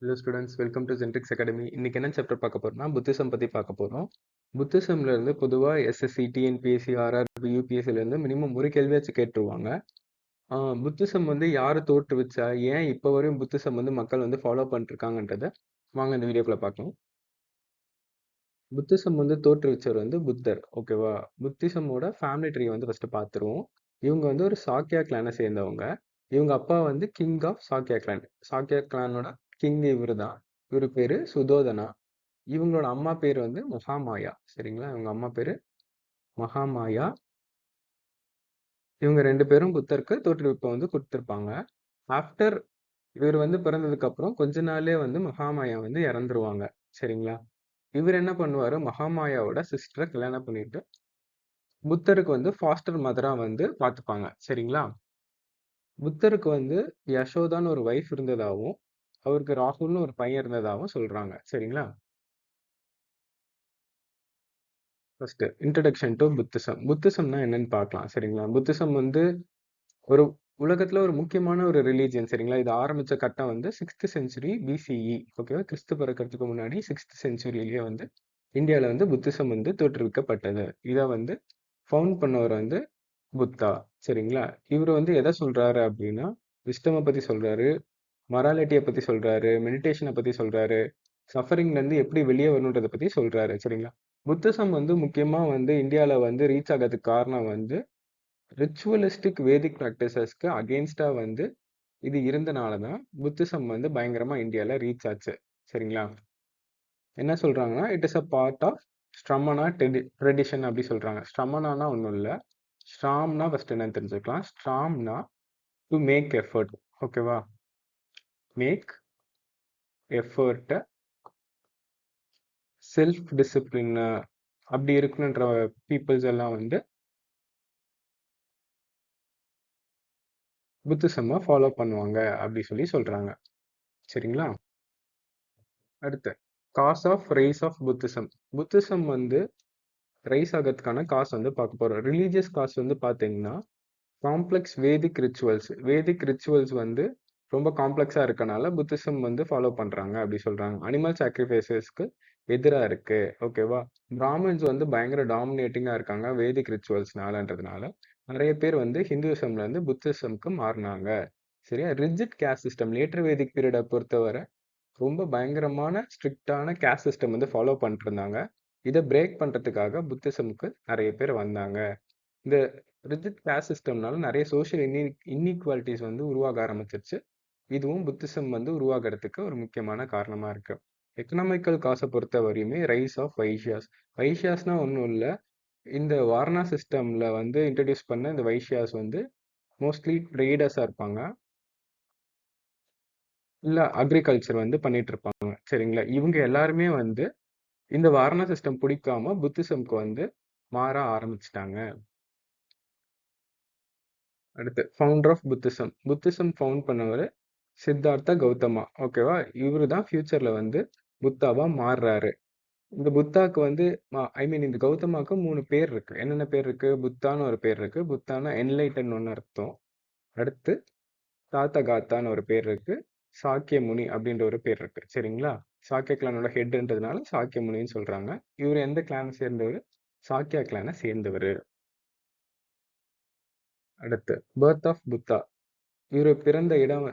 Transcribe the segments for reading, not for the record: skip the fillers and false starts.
Hello students, welcome to Gentrix academy. இன்னைக்கு என்ன chapter பார்க்க போறோம்னா புத்திசம் பத்தி பார்க்க போறோம். புத்திசம்ல இருந்து பொதுவா எஸ்எஸ்சி, டிஎன்பிஎஸ்சி, ஆர்ஆர்பி, யூபிஎஸ்சில இருந்து மினிமம் ஒரு கேள்வியாச்சும் கேட்டுருவாங்க. புத்திசம் வந்து யாரு தோற்றுவிச்சா, ஏன் இப்போ வரையும் புத்திசம் வந்து மக்கள் வந்து ஃபாலோ பண்ணிட்டு இருக்காங்கன்றத வாங்க இந்த வீடியோக்குள்ள பார்க்கலாம். புத்திசம் வந்து தோற்றுவிச்சவர் வந்து புத்தர், ஓகேவா? புத்திசமோட ஃபேமிலி ட்ரீ வந்து ஃபர்ஸ்ட் பார்த்துருவோம். இவங்க வந்து ஒரு சாக்கியா கிளானை சேர்ந்தவங்க. இவங்க அப்பா வந்து king of Shakya clan. Shakya கிளானோட கிங் இவரு தான். இவரு பேரு சுதோதனா. இவங்களோட அம்மா பேர் வந்து மகாமாயா. சரிங்களா? இவங்க அம்மா பேரு மகாமாயா. இவங்க 2 பேரும் புத்தருக்கு தோற்றுவிப்ப வந்து குடுத்திருப்பாங்க. ஆஃப்டர் இவர் வந்து பிறந்ததுக்கு அப்புறம் கொஞ்ச நாள்லயே வந்து மகாமாயா வந்து இறந்துருவாங்க. சரிங்களா? இவர் என்ன பண்ணுவாரு, மகாமாயாவோட சிஸ்டர கல்யாணம் பண்ணிட்டு புத்தருக்கு வந்து ஃபாஸ்டர் மதரா வந்து பார்த்துப்பாங்க. சரிங்களா? புத்தருக்கு வந்து யசோதான்னு ஒரு வைஃப் இருந்ததாவும், அவருக்கு ராகுல்னு ஒரு பையன் இருந்ததாவும் சொல்றாங்க. சரிங்களா? First introduction to Buddhism. புத்திசம்னா என்னன்னு பார்க்கலாம். சரிங்களா? புத்திசம் வந்து ஒரு உலகத்துல ஒரு முக்கியமான ஒரு ரிலீஜியன். சரிங்களா? இது ஆரம்பிச்ச கட்டம் வந்து 6th செஞ்சுரி பிசிஇ. ஓகேவா? கிறிஸ்து பிறக்கறதுக்கு முன்னாடி 6th செஞ்சுரியிலேயே வந்து இந்தியால வந்து புத்திசம் வந்து தோற்றுவிக்கப்பட்டது. இத வந்து ஃபவுண்ட் பண்ணவர் வந்து புத்தா. சரிங்களா? இவரு வந்து எத சொல்றாரு அப்படின்னா, விஸ்டம பத்தி சொல்றாரு, மொராலிட்டிய பத்தி சொல்றாரு, மெடிடேஷன பத்தி சொல்றாரு, சஃபரிங்ல இருந்து எப்படி வெளிய வரணுன்றத பத்தி சொல்றாரு. சரிங்களா? புத்திசம் வந்து முக்கியமா வந்து இந்தியால வந்து ரீச் ஆகறதுக்கு காரணம் வந்து ரிச்சுவலிஸ்டிக் வேதிக் பிராக்டிசஸ்க்கு அகெயின்ஸ்டா வந்து இது இருந்தனால தான் புத்திசம் வந்து பயங்கரமா இந்தியால ரீச் ஆச்சு. சரிங்களா? என்ன சொல்றாங்கன்னா, it is a part of Shramana tradition அப்படி சொல்றாங்க. ஸ்ரமணானா ஒண்ணும் இல்ல. ஸ்ராம்னா ஃபர்ஸ்ட் என்னன்னு தெரிஞ்சுக்கலாம். ஸ்ராம்னா டு மேக் எஃபர்ட். ஓகேவா? மேக் எஃபர்ட், செல்ஃப் டிசிப்ளின் அப்படி இருக்கணுன்ற பீப்பிள்ஸ் எல்லாம் வந்து புத்திசம்ம ஃபாலோ பண்ணுவாங்க அப்படி சொல்லி சொல்றாங்க. சரிங்களா? அடுத்து cause of rise of Buddhism. Buddhism வந்து ரைஸ் ஆகிறதுக்கான காசு வந்து பார்க்க போறோம். ரிலீஜியஸ் காசு வந்து பார்த்தீங்கன்னா, complex Vedic rituals. Vedic rituals வந்து ரொம்ப காம்ப்ளெக்ஸா இருக்கனால புத்திசம் வந்து ஃபாலோ பண்றாங்க அப்படி சொல்றாங்க. அனிமல் சாக்ரிஃபைசஸ்க்கு எதிரா இருக்கு. ஓகேவா? பிராமின்ஸ் வந்து பயங்கர டாமினேட்டிங்கா இருக்காங்க வேதிக் ரிச்சுவல்ஸ்னாலன்றதுனால நிறைய பேர் வந்து ஹிந்துவிசம்ல இருந்து புத்திசம்க்கு மாறினாங்க. சரியா? Rigid caste system later Vedic பீரியடை பொறுத்தவரை ரொம்ப பயங்கரமான ஸ்ட்ரிக்டான கேஸ்ட் சிஸ்டம் வந்து ஃபாலோ பண்ணிட்டு இருந்தாங்க. இதை பிரேக் பண்றதுக்காக புத்திசம்க்கு நிறைய பேர் வந்தாங்க. இந்த ரிஜிட் கேஸ்ட் சிஸ்டம்னால நிறைய சோஷியல் இன்இக்வாலிட்டிஸ் வந்து உருவாக ஆரம்பிச்சிருச்சு. இதுவும் புத்திசம் வந்து உருவாகிறதுக்கு ஒரு முக்கியமான காரணமா இருக்கு. எக்கனாமிக்கல் காசை பொறுத்த வரையுமே ரைஸ் ஆஃப் வைஷ்யாஸ். வைஷ்யாஸ்னா ஒன்றும் இல்லை. இந்த வாரணா சிஸ்டம்ல வந்து இன்ட்ரடியூஸ் பண்ண இந்த வைஷ்யாஸ் வந்து மோஸ்ட்லி ட்ரேடர்ஸா இருப்பாங்க. இல்ல அக்ரிகல்ச்சர் வந்து பண்ணிட்டு இருப்பாங்க. சரிங்களா? இவங்க எல்லாருமே வந்து இந்த வாரணா சிஸ்டம் பிடிக்காம புத்திசம்க்கு வந்து மாற ஆரம்பிச்சிட்டாங்க. அடுத்து founder of Buddhism. Buddhism found பண்ணவர் சித்தார்த்த கௌதமா. ஓகேவா? இவரு தான் ஃபியூச்சர்ல வந்து புத்தாவா மாறுறாரு. இந்த புத்தாக்கு வந்து ஐ மீன் இந்த கௌதமாக்கு 3 பேர் இருக்கு. என்னென்ன பேர் இருக்கு? புத்தான்னு ஒரு பேர் இருக்கு. புத்தானா என்லைட்டன் ஒன்னு அர்த்தம். அடுத்து தாத்தகாத்தான்னு ஒரு பேர் இருக்கு. சாக்கிய முனி அப்படின்ற ஒரு பேர் இருக்கு. சரிங்களா? சாக்கிய கிளானோட ஹெட்ன்றதுனால சாக்கிய முனின்னு சொல்றாங்க. இவர் எந்த கிளானை சேர்ந்தவர்? சாக்கியா கிளானை சேர்ந்தவர். அடுத்து பர்த் ஆஃப் புத்தா. இவர் பிறந்த இடம்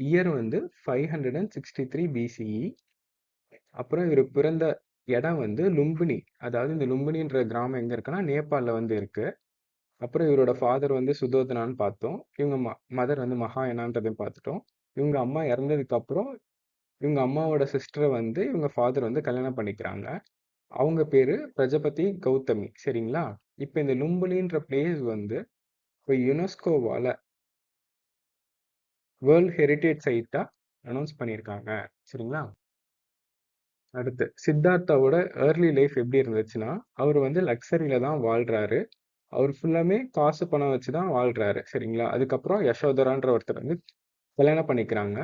இயர் வந்து 563 பிசிஇ. அப்புறம் இவர் பிறந்த இடம் வந்து லும்பினி. அதாவது இந்த லும்பினின்ற கிராமம் எங்க இருக்குன்னா நேபாளில் வந்து இருக்கு. அப்புறம் இவரோட ஃபாதர் வந்து சுதோதனான்னு பார்த்தோம். இவங்க மதர் வந்து மகாயனான்றதையும் பார்த்துட்டோம். இவங்க அம்மா இறந்ததுக்கு அப்புறம் இவங்க அம்மாவோட சிஸ்டரை வந்து இவங்க ஃபாதர் வந்து கல்யாணம் பண்ணிக்கிறாங்க. அவங்க பேரு பிரஜபதி கௌதமி. சரிங்களா? இப்ப இந்த லும்பினின்ற பிளேஸ் வந்து இப்போ யுனெஸ்கோவால வேர்ல்ட் ஹெரிட்டேஜ் சைட்டா அனௌன்ஸ் பண்ணியிருக்காங்க. சரிங்களா? அடுத்து சித்தார்த்தாவோட ஏர்லி லைஃப் எப்படி இருந்துச்சுன்னா, அவர் வந்து லக்ஸரியில தான் வாழ்றாரு. அவர் ஃபுல்லாமே காசு பணம் வச்சு தான் வாழ்றாரு. சரிங்களா? அதுக்கப்புறம் யசோதரான்ற ஒருத்தர் வந்து கல்யாணம் பண்ணிக்கிறாங்க.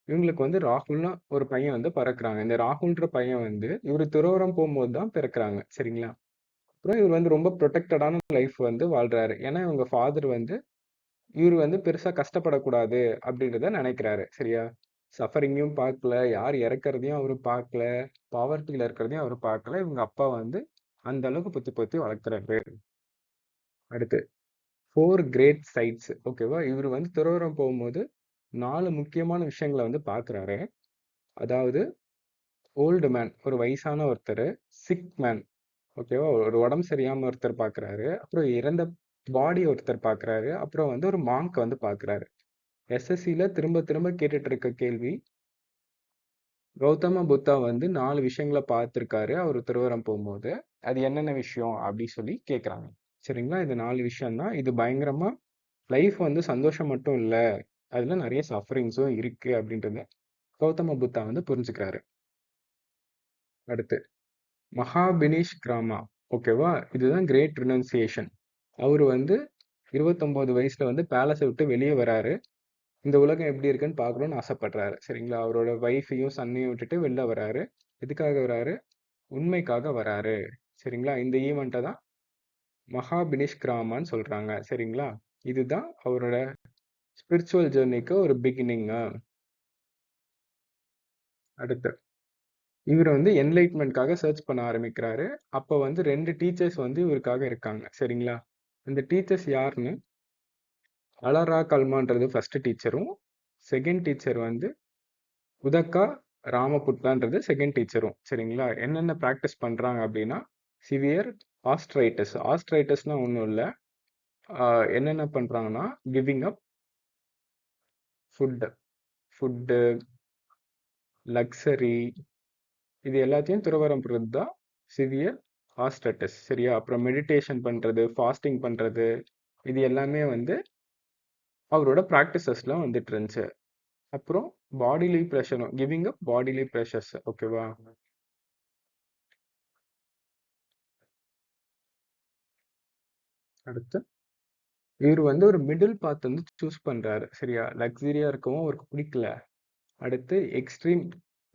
இவங்களுக்கு வந்து ராகுல்னு ஒரு பையன் வந்து பிறக்குறாங்க. இந்த ராகுல்ன்ற பையன் வந்து இவரு துறவறம் போகும்போது தான் பிறக்குறாங்க. சரிங்களா? அப்புறம் இவர் வந்து ரொம்ப ப்ரொடெக்டடான லைஃப் வந்து வாழ்றாரு. ஏன்னா இவங்க ஃபாதர் வந்து இவரு வந்து பெருசா கஷ்டப்படக்கூடாது அப்படின்றத நினைக்கிறாரு. சரியா? சஃபரிங்கையும் பார்க்கல, யார் இறக்கறதையும் அவரு பார்க்கல, பாவர்ட்டில இருக்கிறதையும் அவரு பார்க்கல. இவங்க அப்பா வந்து அந்த அளவுக்கு பொத்தி பொத்தி வளர்க்குறாரு. அடுத்து 4 கிரேட் சைட்ஸ் ஓகேவா? இவரு வந்து துறவறம் போகும்போது 4 முக்கியமான விஷயங்கள வந்து பார்க்குறாரு. அதாவது ஓல்டு மேன் ஒரு வயசான ஒருத்தரு, சிக் மேன் ஓகேவா? ஒரு உடம்பு சரியில்லாம ஒருத்தர் பார்க்குறாரு. அப்புறம் இறந்த பாடி ஒருத்தர் பார்க்குறாரு. அப்புறம் வந்து ஒரு மாங்க் வந்து பார்க்குறாரு. எஸ்எஸ்சில திரும்ப திரும்ப கேட்டுட்டு இருக்க கேள்வி, கௌதம புத்தா வந்து 4 விஷயங்கள பார்த்திருக்காரு அவரு துறவறம் போம்போது. அது என்னென்ன விஷயம்? அப்படி சொல்லி கேட்குறாங்க. சரிங்களா? இது 4 விஷயம் தான். இது பயங்கரமா லைஃப் வந்து சந்தோஷம் மட்டும் இல்ல. அதுல நெறைய சஃபரிங்ஸும் இருக்கு அப்படின்றத கௌதம புத்தா வந்து புரிஞ்சுக்கிறாரு. அடுத்து மகாபினிஷ் கிராமா ஓகேவா? இதுதான் கிரேட் ரினன்சியேஷன். அவரு வந்து 29 வயசுல வந்து பேலஸ விட்டு வெளிய வராரு. இந்த உலகம் எப்படி இருக்குன்னு பார்க்கணும்னு ஆசைப்படுறாரு. சரிங்களா? அவரோட வைஃபையும், சன்னையும் விட்டுட்டு வெளில வராரு. எதுக்காக வராரு? உண்மைக்காக வராரு. சரிங்களா? இந்த ஈவென்ட்ட தான் மகாபினிஷ்கிராமான்னு சொல்றாங்க. சரிங்களா? இதுதான் அவரோட ஸ்பிரிச்சுவல் ஜர்னிக்கு ஒரு பிகினிங்கு. அடுத்து இவரு வந்து என்லைட்மென்ட்காக சர்ச் பண்ண ஆரம்பிக்கிறாரு. அப்ப வந்து 2 டீச்சர்ஸ் வந்து இவருக்காக இருக்காங்க. சரிங்களா? இந்த டீச்சர்ஸ் யாருன்னு அலரா கல்மான்றது ஃபர்ஸ்ட் டீச்சரும், செகண்ட் டீச்சர் வந்து உதக்கா ராமபுட்ரான்றது செகண்ட் டீச்சரும். சரிங்களா? என்னென்ன பிராக்டிஸ் பண்றாங்க அப்படின்னா, சிவியர் ஆஸ்ட்ரைட்டிஸ். ஆஸ்ட்ரைட்டிஸ்னா ஒண்ணும் இல்ல. என்னென்ன பண்றாங்கன்னா, giving up food food, luxury இது எல்லாத்தையும் துறவறம் புறது தான் சிவியர் ஆஸ்ட்ரைட்டிஸ். சரியா? அப்புறம் மெடிடேஷன் பண்றது, ஃபாஸ்டிங் பண்றது, இது எல்லாமே வந்து அவரோட பிராக்டிசஸ்ல வந்துட்டு இருந்துச்சு. அப்புறம் பாடிலி ப்ரெஷரும் கிவிங் அப் பாடிலி ப்ரெஷர்ஸ் ஓகேவா? அடுத்து இவரு வந்து ஒரு மிடில் பாத் வந்து சூஸ் பண்றாரு. சரியா? லக்ஸரியா இருக்கவும் அவருக்கு பிடிக்கல. அடுத்து எக்ஸ்ட்ரீம்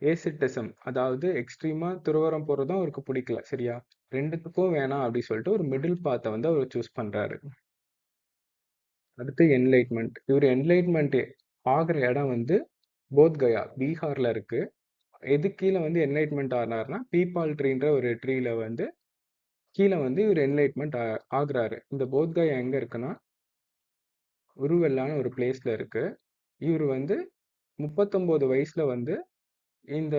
ஏசிட்டிசம் அதாவது எக்ஸ்ட்ரீமா துறவறம் போறதும் அவருக்கு பிடிக்கல. சரியா? 2த்துக்கும் வேணாம் அப்படி சொல்லிட்டு ஒரு மிடில் பாத்த வந்து அவர் சூஸ் பண்றாரு. அடுத்து என்லைட்மென்ட். இவரு என்லைட்மென்ட் ஆகுற இடம் வந்து போத்கயா, பீகார்ல இருக்கு. எது கீழ வந்து என்லைட்மென்ட் ஆனார்னா, பீப்பால் ட்ரீன்ற ஒரு ட்ரீல வந்து கீழ வந்து இவரு என்லைட்மென்ட் ஆகுறாரு. இந்த போத்கயா எங்க இருக்குன்னா, உருவெல்லான ஒரு பிளேஸ்ல இருக்கு. இவரு வந்து 39 வயசுல வந்து இந்த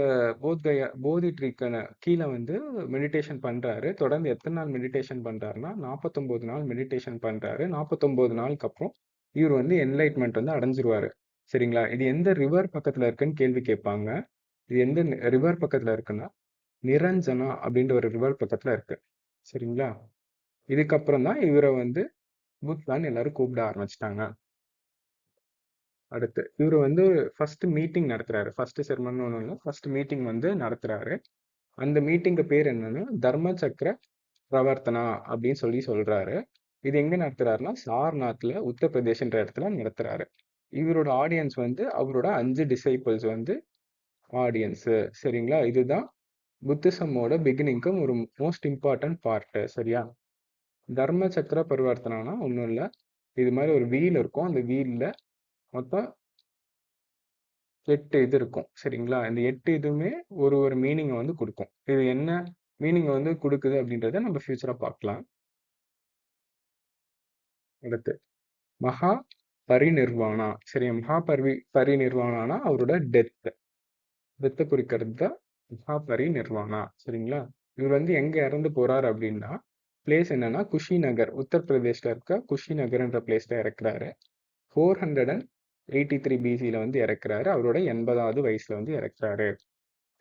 போதி ட்ரீக்கான கீழ வந்து மெடிடேஷன் பண்றாரு. தொடர்ந்து எத்தன நாள் மெடிடேஷன் பண்றாருன்னா, 49 நாள் மெடிடேஷன் பண்றாரு. 49 நாளுக்கு அப்புறம் இவரு வந்து என்லைட்மென்ட் வந்து அடைஞ்சிருவாரு. சரிங்களா? இது எந்த ரிவர் பக்கத்துல இருக்குன்னு கேள்வி கேட்பாங்க. இது எந்த ரிவர் பக்கத்துல இருக்குன்னா, நிரஞ்சனா அப்படின்ற ஒரு ரிவர் பக்கத்துல இருக்கு. சரிங்களா? இதுக்கப்புறம் தான் இவர வந்து புத்தான்னு எல்லாரும் கூப்பிட ஆரம்பிச்சுட்டாங்க. அடுத்து இவரு வந்து ஃபர்ஸ்ட் மீட்டிங் நடத்துறாரு. ஃபர்ஸ்ட் செர்மன் ஒண்ணும் இல்ல. ஃபர்ஸ்ட் மீட்டிங் வந்து நடத்துறாரு. அந்த மீட்டிங்க்கு பேர் என்னன்னா, தர்ம சக்ர பிரவர்த்தனா அப்படின்னு சொல்லி சொல்றாரு. இது எங்க நடத்துறாருன்னா, சார்நாத்ல உத்தரப்பிரதேஷ்ன்ற இடத்துல நடத்துறாரு. இவரோட ஆடியன்ஸ் வந்து அவரோட 5 டிசைபிள்ஸ் வந்து ஆடியன்ஸ். சரிங்களா? இதுதான் புத்திசமோட பிகினிங்க்கு ஒரு மோஸ்ட் இம்பார்ட்டன்ட் பார்ட். சரியா? தர்ம சக்ர பரிவர்த்தனானா ஒண்ணும் இல்ல. இது மாதிரி ஒரு வீல் இருக்கும். அந்த வீல்ல மொத்தம் 8 இது இருக்கும். சரிங்களா? இந்த 8 இதுவுமே ஒரு ஒரு மீனிங்க வந்து குடுக்கும். இது என்ன மீனிங் வந்து குடுக்குது அப்படின்றத நம்ம ஃபியூச்சரா பார்க்கலாம். அடுத்து மகா பரிநிர்வாணா. சரியா? பரிநிர்வாணானா அவரோட டெத்த குறிக்கிறது தான் மகா பரிநிர்வாணா. சரிங்களா? இவர் வந்து எங்க இறந்து போறாரு அப்படின்னா, பிளேஸ் என்னன்னா குஷிநகர். உத்தரப்பிரதேஷ்ல இருக்க குஷிநகர்ன்ற பிளேஸ்ல இறக்குறாரு. 483 பிசில வந்து இறக்குறாரு. அவரோட 80வது வயசுல வந்து இறக்குறாரு.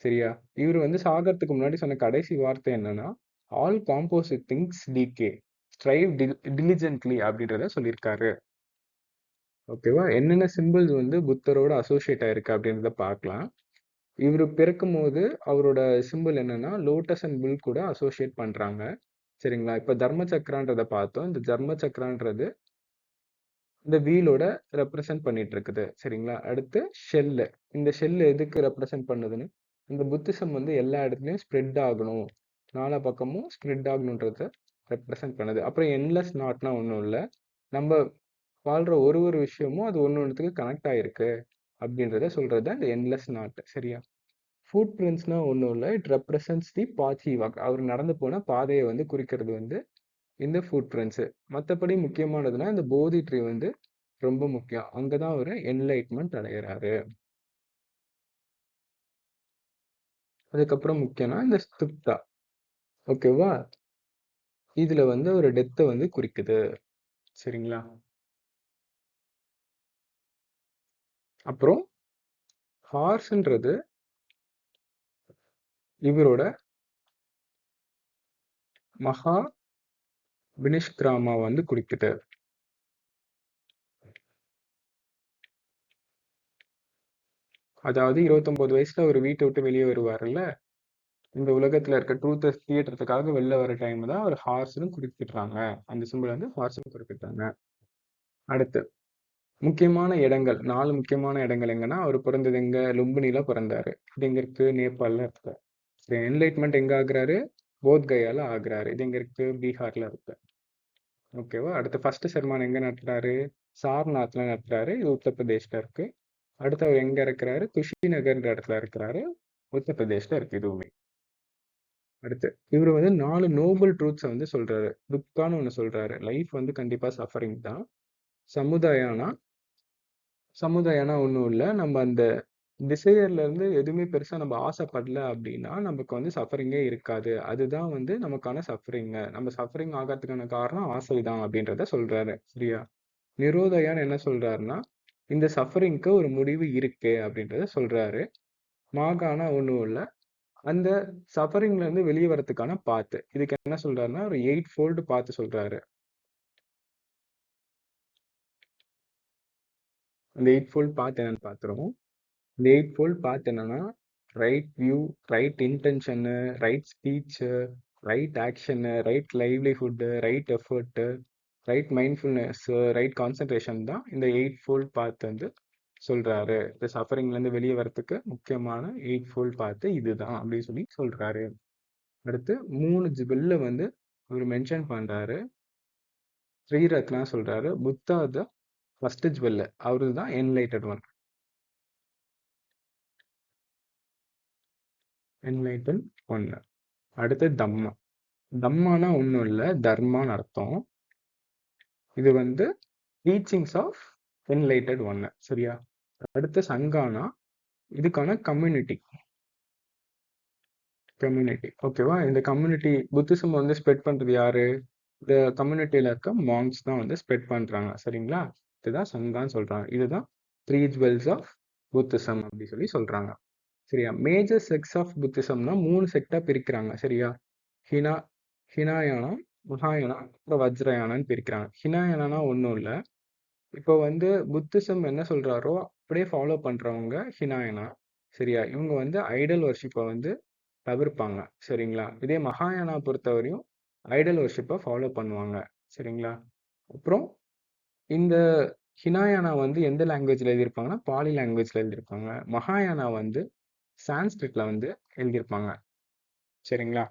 சரியா? இவரு வந்து சாகறதுக்கு முன்னாடி சொன்ன கடைசி வார்த்தை என்னன்னா, all composite things decay. Strive diligently அப்படின்றத சொல்லியிருக்காரு. ஓகேவா? என்னென்ன சிம்பிள்ஸ் வந்து புத்தரோட அசோசியேட் ஆயிருக்கு அப்படின்றத பார்க்கலாம். இவரு பிறக்கும்போது அவரோட சிம்பிள் என்னன்னா, லோட்டஸ் அண்ட் புல் கூட அசோசியேட் பண்றாங்க. சரிங்களா? இப்ப தர்ம சக்ரான்றத பார்த்தோம். இந்த தர்ம சக்ரான்றது இந்த வீலோட ரெப்ரசன்ட் பண்ணிட்டு இருக்குது. சரிங்களா? அடுத்து ஷெல்லு. இந்த ஷெல் எதுக்கு ரெப்ரசன்ட் பண்ணுதுன்னு, இந்த புத்திசம் வந்து எல்லா இடத்துலயும் ஸ்ப்ரெட் ஆகணும். நாலா பக்கமும் ஸ்ப்ரெட் ஆகணுன்றத ரெப்ரசன்ட் பண்ணுது. அப்புறம் எண்ட்லெஸ் நாட்னா ஒண்ணும் இல்ல. நம்ம வாழ்ற ஒரு ஒரு விஷயமும் அது ஒண்ணு ஒண்ணுத்துக்கு கனெக்ட் ஆயிருக்கு. அப்படின்றத சொல்றது தான் இந்த எண்ட்லெஸ் நாட். சரியா? ஃபுட் பிரிண்ட்ஸ்னா ஒண்ணும் இல்ல. It represents the path he walk. அவர் நடந்து போன பாதைய வந்து குறிக்கிறது வந்து இந்த ஃபுட் பிரிண்ட்ஸ். மத்தபடி முக்கியமானதுன்னா இந்த போதி ட்ரீ வந்து ரொம்ப முக்கியம். அங்க தான் அவரு என்லைட்மென்ட் அடையறாரு. அதுக்கப்புறம் முக்கியம்னா இந்த ஸ்துப்தா. ஓகேவா? இதுல வந்து ஒரு டெத்த வந்து குறிக்குது. சரிங்களா? அப்புறம் ஹார்ஸ்ன்றது இவரோட மகா வினிஷ்கிராமா வந்து குறிக்குது. அதாவது 29 வயசுல ஒரு வீட்ட விட்டு வெளிய வருவாருல்ல. இந்த உலகத்துல இருக்க ட்ரூத்த தியேட்டறதுக்காக வெளில வர டைம் தான் ஒரு ஹார்ஸ்ன்னு குறிப்பிடுறாங்க. அந்த சிம்பல் வந்து ஹார்ஸ்ன்னு குறிப்பிட்டாங்க. அடுத்து முக்கியமான இடங்கள் 4 முக்கியமான இடங்கள் எங்கன்னா, அவர் பிறந்தது எங்க? லும்பினில பிறந்தாரு. இது எங்க இருக்கு? நேபாள்ல இருக்கு. என்லைட்மென்ட் எங்க ஆகுறாரு? போத் கயால ஆகுறாரு. இது எங்க இருக்கு? பீகார்ல இருக்கு. ஓகேவா? அடுத்து ஃபர்ஸ்ட் சர்மன் எங்க நடத்துறாரு? சார்நாத்ல நடத்துறாரு. இது உத்தரப்பிரதேஷ்ல இருக்கு. அடுத்து அவர் எங்க இருக்கிறாரு? குஷிநகர்ன்ற இடத்துல இருக்கிறாரு. உத்தரப்பிரதேஷ்ல இருக்கு இதுவுமே. அடுத்து இவரு வந்து 4 நோபல் ட்ரூத்ஸ வந்து சொல்றாரு. துக்கான்னு ஒண்ணு சொல்றாரு. லைஃப் வந்து கண்டிப்பா சஃபரிங் தான். சமுதாயம்னா சமுதாயம்னா ஒண்ணும் இல்ல. நம்ம அந்த டிசையர்ல இருந்து எதுவுமே பெருசா நம்ம ஆசைப்படல அப்படின்னா, நமக்கு வந்து சஃபரிங்கே இருக்காது. அதுதான் வந்து நமக்கான சஃபரிங். நம்ம சஃபரிங் ஆகறதுக்கான காரணம் ஆசைதான் அப்படின்றத சொல்றாரு. சரியா? நிரோதயான்னு என்ன சொல்றாருன்னா, இந்த சஃபரிங்க்கு ஒரு முடிவு இருக்கு அப்படின்றத சொல்றாரு. மாகானா ஒண்ணும் இல்ல. அந்த சஃபரிங்ல இருந்து வெளிய வரதுக்கான பாத். இதுக்கு என்ன சொல்றாருன்னா, ஒரு 8 ஃபோல்ட் பாத் சொல்றாரு. அந்த 8 ஃபோல்ட் பாத் என்னன்னு பார்த்துருவோம். இந்த 8 ஃபோல்ட் பாத் என்னன்னா, right view, right intention, right speech, right action, right livelihood, right effort, right mindfulness, right concentration தான் இந்த 8 ஃபோல்ட் பாத் வந்து சொல்றாரு. இந்த சஃபரிங்ல இருந்து வெளிய வரதுக்கு முக்கியமான 8 ஃபோல்ட் பாத் இதுதான் அப்படின்னு சொல்லி சொல்றாரு. அடுத்து 3 ஜிபெல்ல வந்து இவரு மென்ஷன் பண்றாரு. ஸ்ரீரத்னா சொல்றாரு. புத்தா தான் ஃபர்ஸ்ட் ஜுவல். அவரு தான் என்லைட்டட் ஒன். என்லைட்டன் ஒன்னு. அடுத்து தம்மா. தம்மானா ஒண்ணும் இல்ல. தர்மான்னு அர்த்தம். இது வந்து டீச்சிங்ஸ் ஆஃப் என்லைட்டட் ஒன்னு. சரியா? அடுத்து சங்கானா இதுக்கான கம்யூனிட்டி. கம்யூனிட்டி. ஓகேவா? இந்த கம்யூனிட்டி புத்திசம் வந்து ஸ்ப்ரெட் பண்றது யாரு? இந்த கம்யூனிட்டியில இருக்க மாங்க்ஸ் தான் வந்து ஸ்ப்ரெட் பண்றாங்க. சரிங்களா? இதுதான் சங்கான்னு சொல்றாங்க. இதுதான் 3 ஜுவல்ஸ் ஆஃப் புத்திசம் அப்படி சொல்லி சொல்றாங்க. சரியா? மேஜர் செக்ட்ஸ் ஆஃப் புத்திசம்னா 3 செக்ட்டா பிரிக்கிறாங்க. சரியா? ஹினா ஹினாயானா, மகாயானா, அப்புறம் வஜ்ரயானான்னு பிரிக்கிறாங்க. ஹினாயானானா ஒண்ணும் இல்ல. இப்போ வந்து புத்திசம் என்ன சொல்றாரோ அப்படியே ஃபாலோ பண்றவங்க ஹினாயனா. சரியா? இவங்க வந்து ஐடல் வொர்ஷிப்ப வந்து தவிர்ப்பாங்க. சரிங்களா? இதே மகாயானா பொறுத்தவரையும் ஐடல் வொர்ஷிப்ப ஃபாலோ பண்ணுவாங்க. சரிங்களா? அப்புறம் இந்த ஹினாயானா வந்து எந்த லாங்குவேஜ்ல எழுதியிருப்பாங்கன்னா, பாலி லாங்குவேஜ்ல எழுதியிருப்பாங்க. மகாயானா வந்து சான்ஸ்கிரிட்ல வந்து எழுதியிருப்பாங்க. சரிங்களா?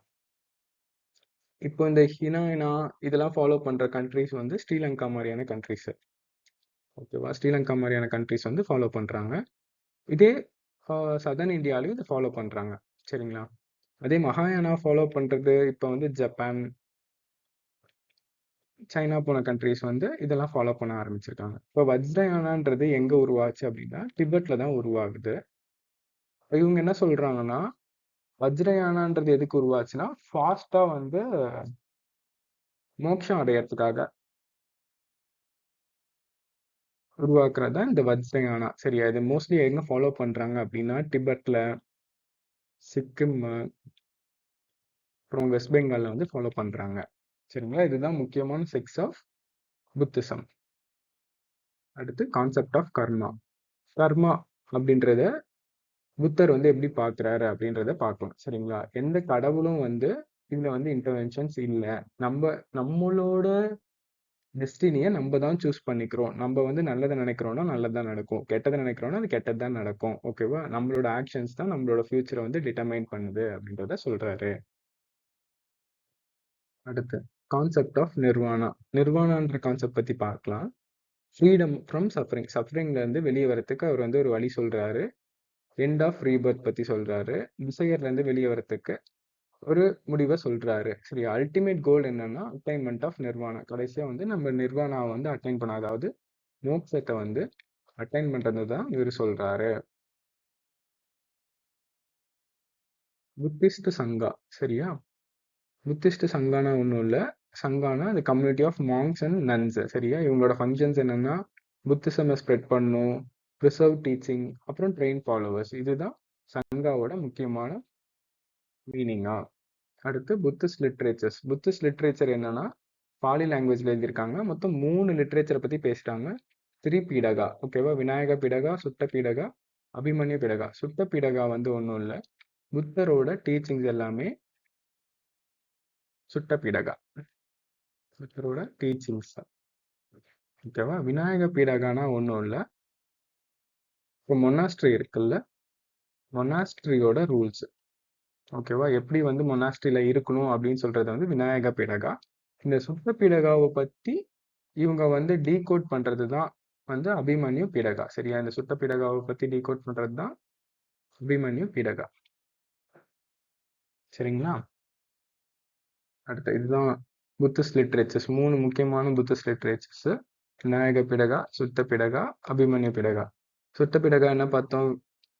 இப்போ இந்த ஹினாயனா இதெல்லாம் ஃபாலோ பண்ற கண்ட்ரீஸ் வந்து ஸ்ரீலங்கா மாரியான கண்ட்ரீஸ். ஓகேவா? ஸ்ரீலங்கா மாரியான கண்ட்ரீஸ் வந்து ஃபாலோ பண்றாங்க. இதே சதர்ன் இந்தியாலயும் இத ஃபாலோ பண்றாங்க. சரிங்களா? அதே மகாயானா ஃபாலோ பண்றது இப்ப வந்து ஜப்பான், சைனா போன கண்ட்ரீஸ் வந்து இதெல்லாம் ஃபாலோ பண்ண ஆரம்பிச்சிருக்காங்க. இப்ப வஜ்ரயானான்றது எங்க உருவாச்சு அப்படின்னா, திபெத்ல தான் உருவாகுது. இவங்க என்ன சொல்றாங்கன்னா, வஜ்ரயானான்றது எதுக்கு உருவாச்சுன்னா, ஃபாஸ்ட்டா வந்து மோட்சம் அடையறதுக்காக உருவாக்குறது தான் இந்த வஜ்ரயானா. சரியா? இது மோஸ்ட்லி எங்க ஃபாலோ பண்றாங்க அப்படின்னா, திபெத்ல, சிக்கிம், அப்புறம் வெஸ்ட் பெங்கால்ல வந்து ஃபாலோ பண்றாங்க. சரிங்களா? இதுதான் முக்கியமான செக்ட்ஸ் ஆஃப் புத்திசம். அடுத்து கான்செப்ட் ஆஃப் கர்மா. கர்மா அப்படின்றத புத்தர் வந்து எப்படி பார்க்கிறாரு அப்படின்றத பார்க்கணும். சரிங்களா? எந்த கடவுளும் வந்து இதுல வந்து இன்டர்வென்ஷன்ஸ் இல்ல. நம்மளோட டெஸ்டினிய நம்ம தான் சூஸ் பண்ணிக்கிறோம். நம்ம வந்து நல்லத நினைக்கிறோம்னா நல்லது தான் நடக்கும். கெட்டத நினைக்கிறோம்னா அது கெட்டது தான் நடக்கும். ஓகேவா? நம்மளோட ஆக்ஷன்ஸ் தான் நம்மளோட ஃபியூச்சர வந்து டிட்டர்மைன் பண்ணுது அப்படின்றத சொல்றாரு. அடுத்து கான்செப்ட் ஆஃப் நிர்வாணா. நிர்வாணான்ற கான்செப்ட் பத்தி பார்க்கலாம். ஃப்ரீடம் ஃப்ரம் சஃபரிங், சஃபரிங்ல இருந்து வெளியே வரத்துக்கு அவர் வந்து ஒரு வழி சொல்றாரு. எண்ட் ஆஃப் ரீபர்த் பத்தி சொல்றாரு. டிசையர்ல இருந்து வெளியே வரத்துக்கு ஒரு முடிவை சொல்றாரு. சரி, அல்டிமேட் கோல் என்னன்னா அட்டைன்மெண்ட் ஆஃப் நிர்வாணா. கடைசியா வந்து நம்ம நிர்வாணாவை வந்து அட்டைன் பண்ண, அதாவது மோட்சத்தை வந்து அட்டைன் பண்றது தான் இவர் சொல்றாரு. புத்திஸ்ட் சங்கா, சரியா? புத்திஸ்ட் சங்கானா ஒன்றும் இல்லை. சங்கானா அது community of monks and nuns, சரியா? இவங்களோட ஃபங்க்ஷன்ஸ் என்னன்னா புத்திசமை ஸ்ப்ரெட் பண்ணும், ப்ரிசர்வ் டீச்சிங், அப்புறம் ட்ரெயின் ஃபாலோவர்ஸ். இதுதான் சங்காவோட முக்கியமான மீனிங்கா. அடுத்து புத்திஸ்ட் லிட்ரேச்சர்ஸ். புத்திஸ்ட் லிட்ரேச்சர் என்னன்னா பாலி லாங்குவேஜ்ல எழுதியிருக்காங்க. மொத்தம் 3 லிட்ரேச்சரை பத்தி பேசுறாங்க. திரிபீடகா, ஓகேவா? விநாயக பீடகா, சுட்ட பீடகா, அபிமன்யு பீடகா. சுட்ட பீடகா வந்து ஒன்றும் இல்லை, புத்தரோட டீச்சிங்ஸ் எல்லாமே சுட்ட பீடகா, புத்தரோட டீச்சிங்ஸ், ஓகேவா? விநாயக பீடகானா ஒன்றும் இல்லை, இப்போ மொனாஸ்ட்ரி இருக்குல்ல, மொனாஸ்ட்ரியோட ரூல்ஸ், ஓகேவா? எப்படி வந்து மொனாஸ்ட்ரியில இருக்கணும் அப்படின்னு சொல்றது வந்து விநாயக பீடகா. இந்த சுத்த பீடகாவை பத்தி இவங்க வந்து டீகோட் பண்றது தான் வந்து அபிமன்யு பீடகா, சரியா? இந்த சுத்த பீடகாவை பத்தி டீகோட் பண்றது தான் அபிமன்யு பீடகா, சரிங்களா? அடுத்து இதுதான் புத்திஸ்ட் லிட்ரேச்சர்ஸ். 3 முக்கியமான புத்திஸ்ட் லிட்ரேச்சர்ஸ்: விநாயக பீடகா, சுத்த பீடகா, அபிமன்யு பீடகா. சுத்த பீடகா என்ன பார்த்தோம்?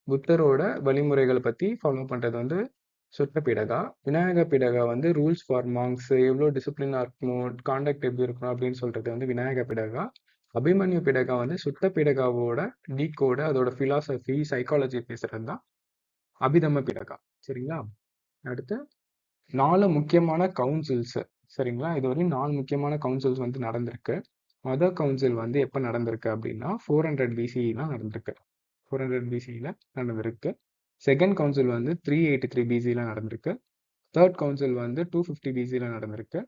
புத்தரோட வழிமுறைகளை பத்தி ஃபாலோ பண்றது வந்து சுத்த பீடகா. விநாயக பீடகா வந்து ரூல்ஸ் ஃபார் மாங்ஸ், எவ்வளோ டிசிப்ளினா இருக்கணும், கான்டாக்ட் எப்படி இருக்கணும் அப்படின்னு சொல்றது வந்து விநாயக பீடகா. அபிமன்யு பீடகா வந்து சுத்த பீடகாவோட டீகோட, அதோட பிலாசபி, சைக்காலஜி பேசுறது தான் அபிதம்ம பீடகா, சரிங்களா? அடுத்து 4 முக்கியமான கவுன்சில்ஸ், சரிங்களா? இதுவரையும் 4 முக்கியமான கவுன்சில்ஸ் வந்து நடந்திருக்கு. மொதல் கவுன்சில் வந்து எப்போ நடந்திருக்கு அப்படின்னா 400 பிசிஇலாம் நடந்திருக்கு. 400 பிசிஇல நடந்திருக்கு. செகண்ட் கவுன்சில் வந்து 383 பிசிஇல நடந்திருக்கு. தேர்ட் கவுன்சில் வந்து 250 பிசிஇல நடந்திருக்கு.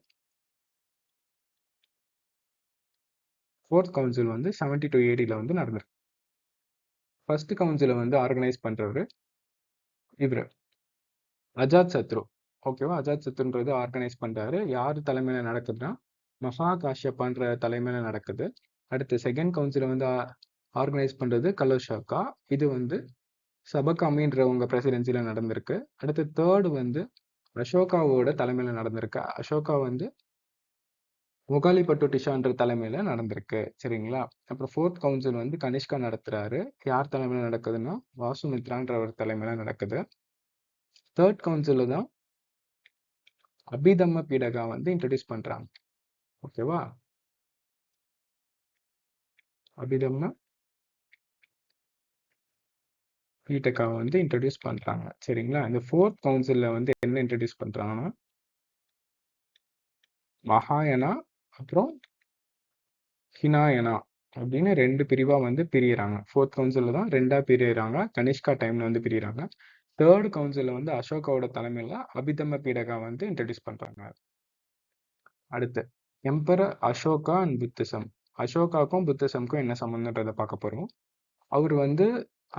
ஃபோர்த் கவுன்சில் வந்து 72 ஏடியில் வந்து நடந்திருக்கு. ஃபர்ஸ்ட் கவுன்சிலை வந்து ஆர்கனைஸ் பண்றவர் இவர் அஜாத் சத்ரு, ஓகேவா? அஜாத் சத்ருன்றது ஆர்கனைஸ் பண்றாரு. யார் தலைமையில நடக்குதுன்னா மகா காஷ்யப்பான்ற தலைமையில நடக்குது. அடுத்து செகண்ட் கவுன்சிலை வந்து ஆர்கனைஸ் பண்றது கலோஷாக்கா. இது வந்து சபகாமின்றவங்க பிரசிடென்சில நடந்திருக்கு. அடுத்து தேர்டு வந்து அசோகாவோட தலைமையில நடந்திருக்கு. அசோகா வந்து முகாலிபட்டு டிஷான்ற தலைமையில நடந்திருக்கு, சரிங்களா? அப்புறம் ஃபோர்த் கவுன்சில் வந்து கனிஷ்கா நடத்துறாரு. யார் தலைமையில நடக்குதுன்னா வாசுமித்ரான்றவர் தலைமையில நடக்குது. தேர்ட் கவுன்சில தான் அபிதம்ம பீடகா வந்து இன்ட்ரடியூஸ் பண்றாங்க, ஓகேவா? அபிதம்ம பீடகா வந்து இன்ட்ரடியூஸ் பண்றாங்க, சரிங்களா? இந்த ஃபோர்த் கவுன்சில்ல வந்து என்ன இன்ட்ரடியூஸ் பண்றாங்கன்னா மகாயனா அப்புறம் ஹினாயனா அப்படின்னு 2 பிரிவா வந்து பிரியறாங்க. ஃபோர்த் கவுன்சில்ல தான் 2ஆ பிரியறாங்க. கனிஷ்கா டைம்ல வந்து பிரியறாங்க. தேர்ட் கவுன்சில்ல வந்து அசோகாவோட தலைமையில அபிதம்ம பீடகா வந்து இன்ட்ரடியூஸ் பண்றாங்க. அடுத்து எம்பரர் அசோகா அண்ட் புத்திசம். அசோகாவுக்கும் புத்திசம்க்கும் என்ன சம்பந்தன்றதை பார்க்க போறோம். அவர் வந்து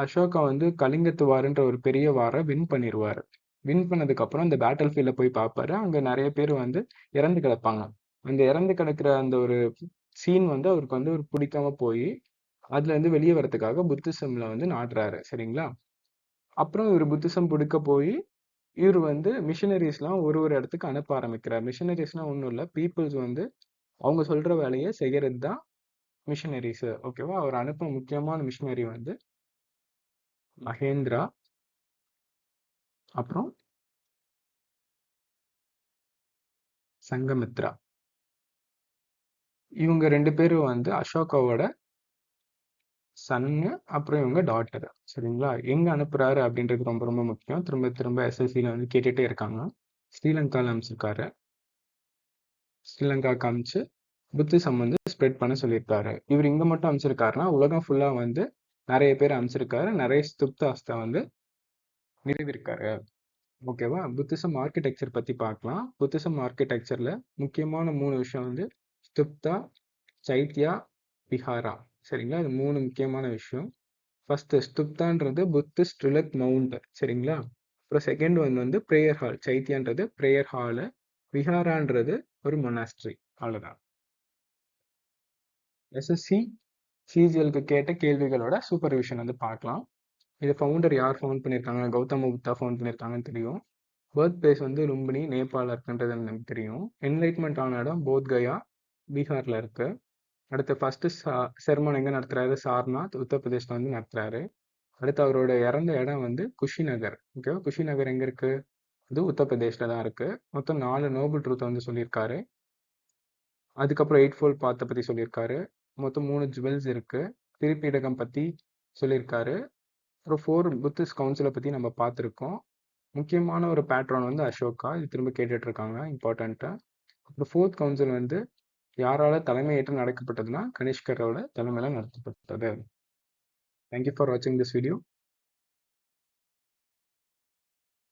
அசோகா வந்து கலிங்கத்து வாருன்ற ஒரு பெரிய வாரை வின் பண்ணிடுவாரு. வின் பண்ணதுக்கு அப்புறம் இந்த பேட்டில் ஃபீல்ட போய் பார்ப்பாரு. அங்க நிறைய பேர் வந்து இறந்து கிடப்பாங்க. அந்த இறந்து கிடக்கிற அந்த ஒரு சீன் வந்து அவருக்கு வந்து ஒரு பிடிக்காம போய் அதுல இருந்து வெளியே வரதுக்காக புத்திசம்ல வந்து நாடுறாரு, சரிங்களா? அப்புறம் இவர் புத்திசம் பிடிக்க போய் இவர் வந்து மிஷினரிஸ்லாம் ஒரு ஒரு இடத்துக்கு அனுப்ப ஆரம்பிக்கிறார். மிஷினரிஸ்லாம் ஒன்றும் இல்லை, பீப்புள்ஸ் வந்து அவங்க சொல்ற வேலையை செய்யறது தான் மிஷினரிஸ், ஓகேவா? அவர் அனுப்புன முக்கியமான மிஷினரி வந்து மகேந்திரா, அப்புறம் சங்கமித்ரா. இவங்க 2 பேரும் வந்து அசோகாவோட சன்னு, அப்புறம் இவங்க டாட்டர், சரிங்களா? எங்க அனுப்புறாரு அப்படின்றது ரொம்ப ரொம்ப முக்கியம். திரும்ப திரும்ப எஸ்எஸ்சியில் வந்து கேட்டுட்டே இருக்காங்க. ஸ்ரீலங்காவில் அமைச்சிருக்காரு. ஸ்ரீலங்கா காமிச்சு புத்திசம் வந்து ஸ்ப்ரெட் பண்ண சொல்லியிருக்காரு. இவர் இங்க மட்டும் அமைச்சிருக்காருன்னா உலகம் ஃபுல்லா வந்து நிறைய பேர் அமைச்சிருக்காரு. நிறைய ஸ்துப்தாஸ்தை வந்து நிறுவிருக்காரு, ஓகேவா? புத்திசம் ஆர்கிடெக்சர் பத்தி பார்க்கலாம். புத்திசம் ஆர்கிடெக்சர்ல முக்கியமான 3 விஷயம் வந்து ஸ்துப்தா, சைத்யா, விஹாரா, சரிங்களா? இது 3 முக்கியமான விஷயம். ஃபர்ஸ்ட் ஸ்துப்தான்றது புத்திஸ்ட் ரிலக் மவுண்ட், சரிங்களா? அப்புறம் செகண்ட் ஒன் வந்து பிரேயர் ஹால். சைத்யான்றது பிரேயர் ஹாலு, விஹாரான்றது ஒரு மொனாஸ்ட்ரி. அவ்வளவுதான். எஸ்எஸ்சி சிஜிஎல்க்கு கேட்ட கேள்விகளோட சூப்பர்விஷன் வந்து பார்க்கலாம். இது ஃபவுண்டர் யார் ஃபவுண்ட் பண்ணியிருக்காங்க? கௌதம புத்தா ஃபவுண்ட் பண்ணியிருக்காங்கன்னு தெரியும். பர்த் பிளேஸ் வந்து லும்பினி, நேபாளில் இருக்குன்றது எனக்கு தெரியும். என்லைட்மெண்ட் ஆன இடம் போத்கயா, பீகார்ல இருக்கு. அடுத்து ஃபர்ஸ்ட் செர்மன் எங்க நடத்துறாரு? சார்நாத், உத்தரப்பிரதேஷ்ல வந்து நடத்துறாரு. அடுத்து அவரோட இறந்த இடம் வந்து குஷிநகர். ஓகேவா? குஷிநகர் எங்க இருக்கு? இது உத்தரப்பிரதேஷ்ல தான் இருக்கு. மொத்தம் 4 நோபல் ட்ரூத் வந்து சொல்லியிருக்காரு. அதுக்கப்புறம் 8 ஃபோல்ட் பாத்தை பத்தி சொல்லியிருக்காரு. மொத்தம் 3 ஜுவல்ஸ் இருக்கு. திருப்பீடகம் பத்தி சொல்லியிருக்காரு. அப்புறம் 4 புத்திஸ்ட் கவுன்சிலை பத்தி நம்ம பார்த்துருக்கோம். முக்கியமான ஒரு பேட்ரான் வந்து அசோகா. இது திரும்ப கேட்டுட்டு இருக்காங்க, இம்பார்ட்டண்ட்டா. அப்புறம் 4th கவுன்சில் வந்து யாரால தலைமையேற்று நடக்கப்பட்டதுன்னா கனிஷ்கரோட தலைமையில நடத்தப்பட்டது. தேங்க்யூ ஃபார் வாட்சிங் திஸ் வீடியோ.